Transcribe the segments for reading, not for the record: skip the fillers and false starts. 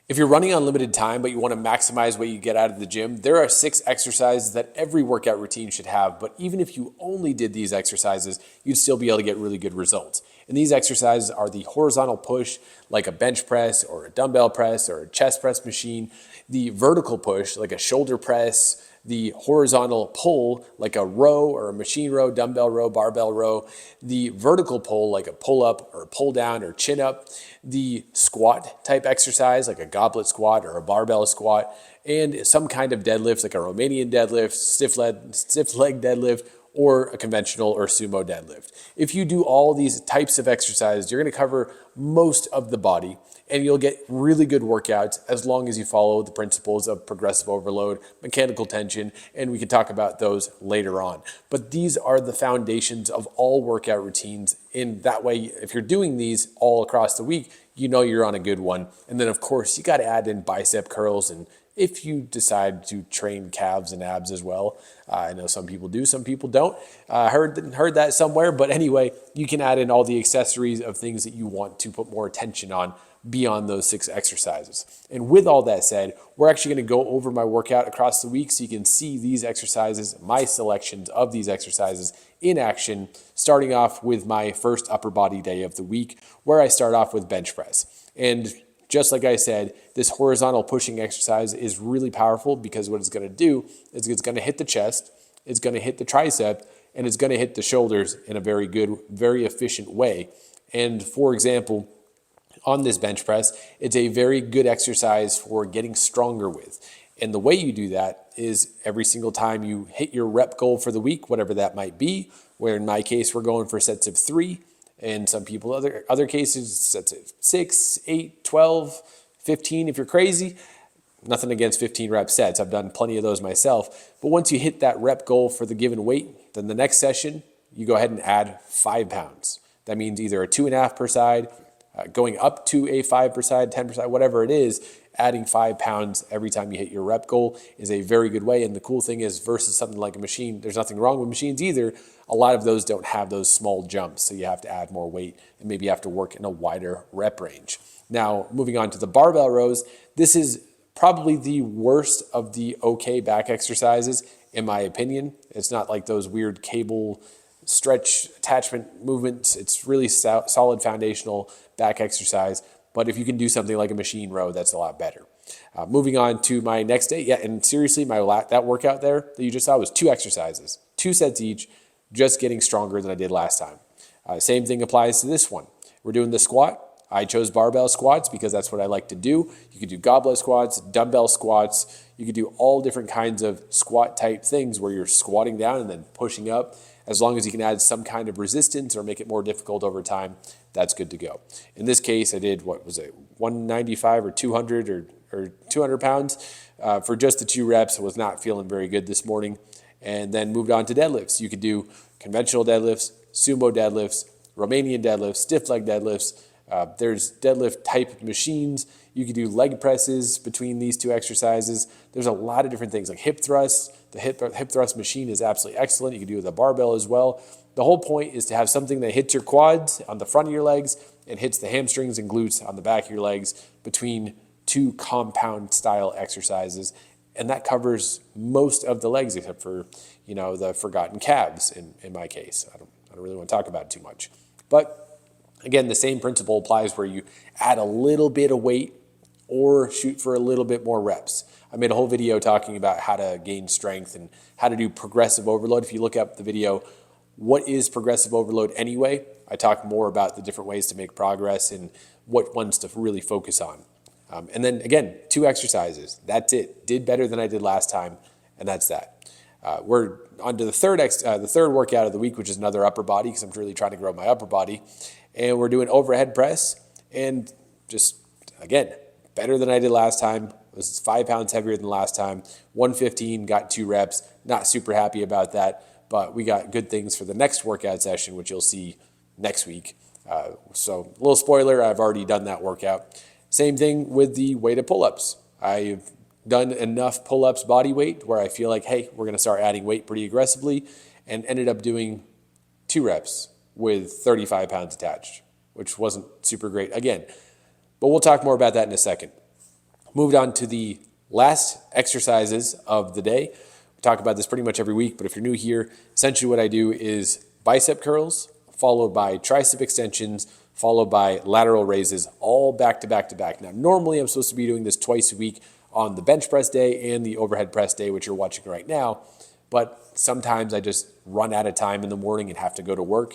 If you're running on limited time, but you want to maximize what you get out of the gym, there are 6 exercises that every workout routine should have. But even if you only did these exercises, you'd still be able to get really good results. And these exercises are the horizontal push, like a bench press or a dumbbell press or a chest press machine, the vertical push, like a shoulder press, the horizontal pull, like a row or a machine row, dumbbell row, barbell row, the vertical pull, like a pull up or pull down or chin up, the squat type exercise, like a goblet squat or a barbell squat, and some kind of deadlift, like a Romanian deadlift, stiff leg deadlift, or a conventional or sumo deadlift. If you do all these types of exercises, you're going to cover most of the body, and you'll get really good workouts as long as you follow the principles of progressive overload, mechanical tension, and we can talk about those later on. But these are the foundations of all workout routines. In that way, if you're doing these all across the week, you know you're on a good one. And then of course, you got to add in bicep curls, and if you decide to train calves and abs as well. I know some people do, some people don't. Heard that somewhere, but anyway, you can add in all the accessories of things that you want to put more attention on beyond those 6 exercises. And with all that said, we're actually going to go over my workout across the week so you can see these exercises, my selections of these exercises in action, starting off with my first upper body day of the week, where I start off with bench press. And just like I said, this horizontal pushing exercise is really powerful because what it's going to do is it's going to hit the chest, it's going to hit the tricep, and it's going to hit the shoulders in a very good, very efficient way. And for example, on this bench press, it's a very good exercise for getting stronger with. And the way you do that is every single time you hit your rep goal for the week, whatever that might be, where in my case, we're going for sets of 3, and some people, other cases, sets of 6, 8, 12, 15 if you're crazy. Nothing against 15 rep sets. I've done plenty of those myself. But once you hit that rep goal for the given weight, then the next session, you go ahead and add 5 pounds. That means either a 2.5 per side, going up to a 5 per side, 10 per side, whatever it is, adding 5 pounds every time you hit your rep goal is a very good way. And the cool thing is, versus something like a machine, there's nothing wrong with machines either. A lot of those don't have those small jumps, so you have to add more weight and maybe you have to work in a wider rep range. Now, moving on to the barbell rows, this is probably the worst of the okay back exercises, in my opinion. It's not like those weird cable stretch attachment movements. It's really solid foundational back exercise. But if you can do something like a machine row, that's a lot better. Moving on to my next day. Yeah, and seriously, that workout there that you just saw was 2 exercises, 2 sets each, just getting stronger than I did last time. Same thing applies to this one. We're doing the squat. I chose barbell squats because that's what I like to do. You could do goblet squats, dumbbell squats. You could do all different kinds of squat type things where you're squatting down and then pushing up. As long as you can add some kind of resistance or make it more difficult over time, that's good to go. In this case, I did, 195 or 200 or 200 pounds for just the 2 reps. I was not feeling very good this morning. And then moved on to deadlifts. You could do conventional deadlifts, sumo deadlifts, Romanian deadlifts, stiff leg deadlifts. There's deadlift type machines. You could do leg presses between these 2 exercises. There's a lot of different things like hip thrusts. The hip thrust machine is absolutely excellent. You can do it with a barbell as well. The whole point is to have something that hits your quads on the front of your legs and hits the hamstrings and glutes on the back of your legs between 2 compound style exercises. And that covers most of the legs except for, the forgotten calves in my case. I don't really want to talk about it too much. But again, the same principle applies where you add a little bit of weight or shoot for a little bit more reps. I made a whole video talking about how to gain strength and how to do progressive overload. If you look up the video, what is progressive overload anyway? I talk more about the different ways to make progress and what ones to really focus on. And then again, 2 exercises. That's it. Did better than I did last time, and that's that. We're on to the third workout of the week, which is another upper body because I'm really trying to grow my upper body. And we're doing overhead press, and just, again, better than I did last time. It was 5 pounds heavier than last time. 115, got 2 reps. Not super happy about that, but we got good things for the next workout session, which you'll see next week. So a little spoiler, I've already done that workout. Same thing with the weighted pull-ups. I've done enough pull-ups body weight where I feel like, hey, we're going to start adding weight pretty aggressively, and ended up doing 2 reps with 35 pounds attached, which wasn't super great again. But we'll talk more about that in a second. Moved on to the last exercises of the day. We talk about this pretty much every week, but if you're new here, essentially what I do is bicep curls, followed by tricep extensions, followed by lateral raises, all back to back to back. Now, normally I'm supposed to be doing this twice a week on the bench press day and the overhead press day, which you're watching right now. But sometimes I just run out of time in the morning and have to go to work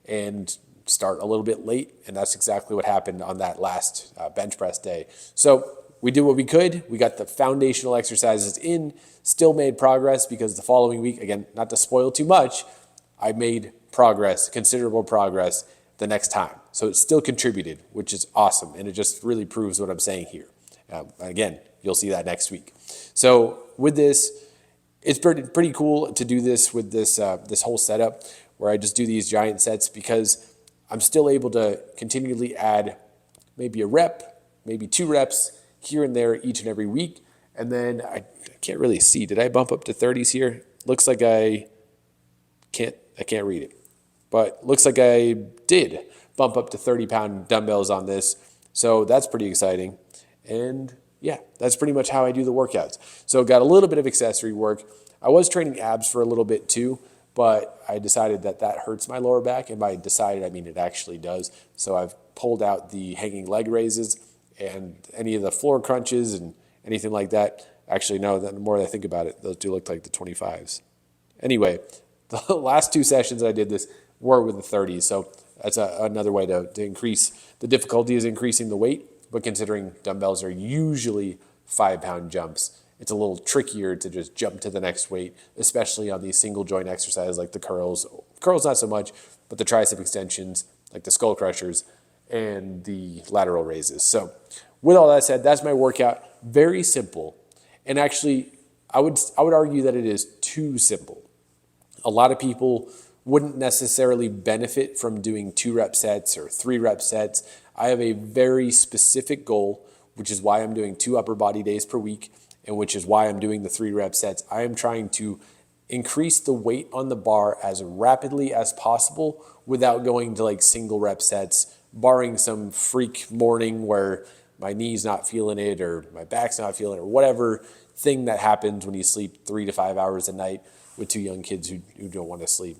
and start a little bit late. And that's exactly what happened on that last bench press day. So we did what we could. We got the foundational exercises in, still made progress because the following week, again, not to spoil too much, I made progress, considerable progress the next time. So it still contributed, which is awesome. And it just really proves what I'm saying here. Again, you'll see that next week. So with this, it's pretty cool to do this with this whole setup where I just do these giant sets because I'm still able to continually add maybe a rep, maybe 2 reps here and there each and every week. And then I can't really see. Did I bump up to 30s here? Looks like I can't read it. But looks like I did bump up to 30-pound dumbbells on this. So that's pretty exciting. And yeah, that's pretty much how I do the workouts. So got a little bit of accessory work. I was training abs for a little bit too, but I decided that hurts my lower back. And by decided, I mean it actually does. So I've pulled out the hanging leg raises and any of the floor crunches and anything like that. Actually, no, the more I think about it, those do look like the 25s. Anyway, the last 2 sessions I did this were with the 30s. So that's another way to increase. The difficulty is increasing the weight, but considering dumbbells are usually 5-pound jumps, it's a little trickier to just jump to the next weight, especially on these single joint exercises like the curls. Curls not so much, but the tricep extensions, like the skull crushers, and the lateral raises. So with all that said, that's my workout. Very simple. And actually, I would argue that it is too simple. A lot of people wouldn't necessarily benefit from doing 2-rep sets or 3-rep sets. I have a very specific goal, which is why I'm doing 2 upper body days per week, and which is why I'm doing the 3-rep sets. I am trying to increase the weight on the bar as rapidly as possible without going to like single rep sets, barring some freak morning where my knee's not feeling it or my back's not feeling it or whatever thing that happens when you sleep 3 to 5 hours a night with 2 young kids who don't want to sleep.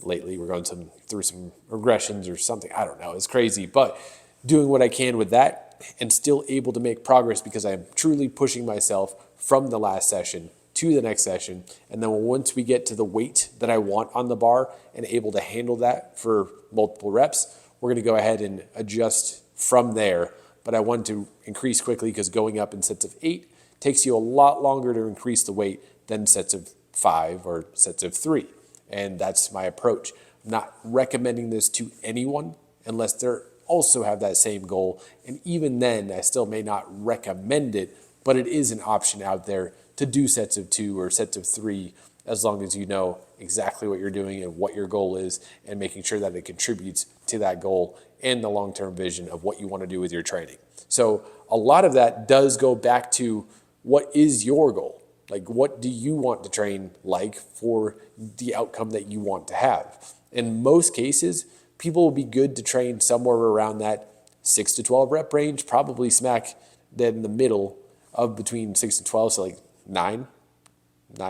Lately, we're going through some regressions or something. I don't know. It's crazy. But doing what I can with that and still able to make progress because I am truly pushing myself from the last session to the next session. And then once we get to the weight that I want on the bar and able to handle that for multiple reps, we're going to go ahead and adjust from there. But I want to increase quickly because going up in sets of 8 takes you a lot longer to increase the weight than sets of 5 or sets of 3. And that's my approach. I'm not recommending this to anyone unless they also have that same goal. And even then, I still may not recommend it, but it is an option out there to do sets of 2 or sets of 3 as long as you know exactly what you're doing and what your goal is and making sure that it contributes to that goal and the long-term vision of what you want to do with your training. So a lot of that does go back to what is your goal? Like, what do you want to train like for the outcome that you want to have? In most cases, people will be good to train somewhere around that 6 to 12 rep range, probably smack dead in the middle of between 6 and 12, so like 9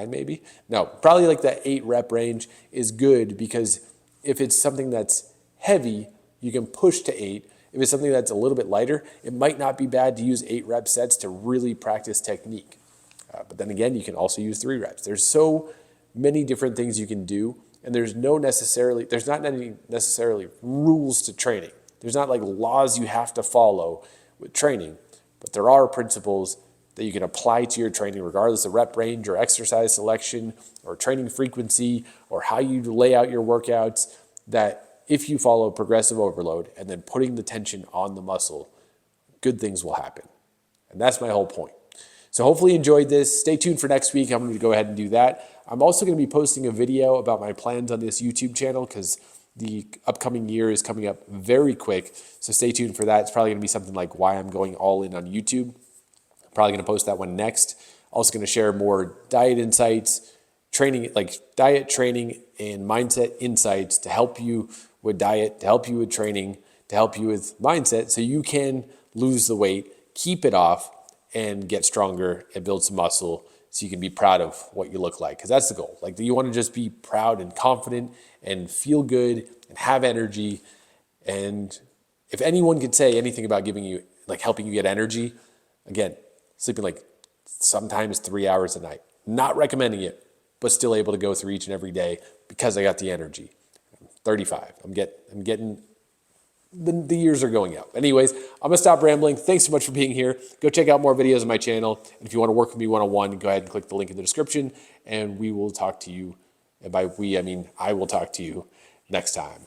maybe? No, probably like that 8 rep range is good because if it's something that's heavy, you can push to 8. If it's something that's a little bit lighter, it might not be bad to use 8 rep sets to really practice technique. But then again, you can also use 3 reps. There's so many different things you can do, and there's not any necessarily rules to training. There's not like laws you have to follow with training, but there are principles that you can apply to your training regardless of rep range or exercise selection or training frequency or how you lay out your workouts, that if you follow progressive overload and then putting the tension on the muscle, good things will happen. And that's my whole point. So hopefully you enjoyed this. Stay tuned for next week. I'm going to go ahead and do that. I'm also going to be posting a video about my plans on this YouTube channel because the upcoming year is coming up very quick. So stay tuned for that. It's probably going to be something like why I'm going all in on YouTube. I'm probably going to post that one next. Also going to share more diet insights, training, like diet training and mindset insights to help you with diet, to help you with training, to help you with mindset so you can lose the weight, keep it off, and get stronger and build some muscle so you can be proud of what you look like. Because that's the goal. Like, you want to just be proud and confident and feel good and have energy. And if anyone could say anything about giving you, like helping you get energy, again, sleeping like sometimes 3 hours a night. Not recommending it, but still able to go through each and every day because I got the energy. I'm 35. I'm getting the years are going up. Anyways, I'm gonna stop rambling. Thanks so much for being here. Go check out more videos on my channel. And if you want to work with me one-on-one, go ahead and click the link in the description, and we will talk to you. And by we, I mean I will talk to you next time.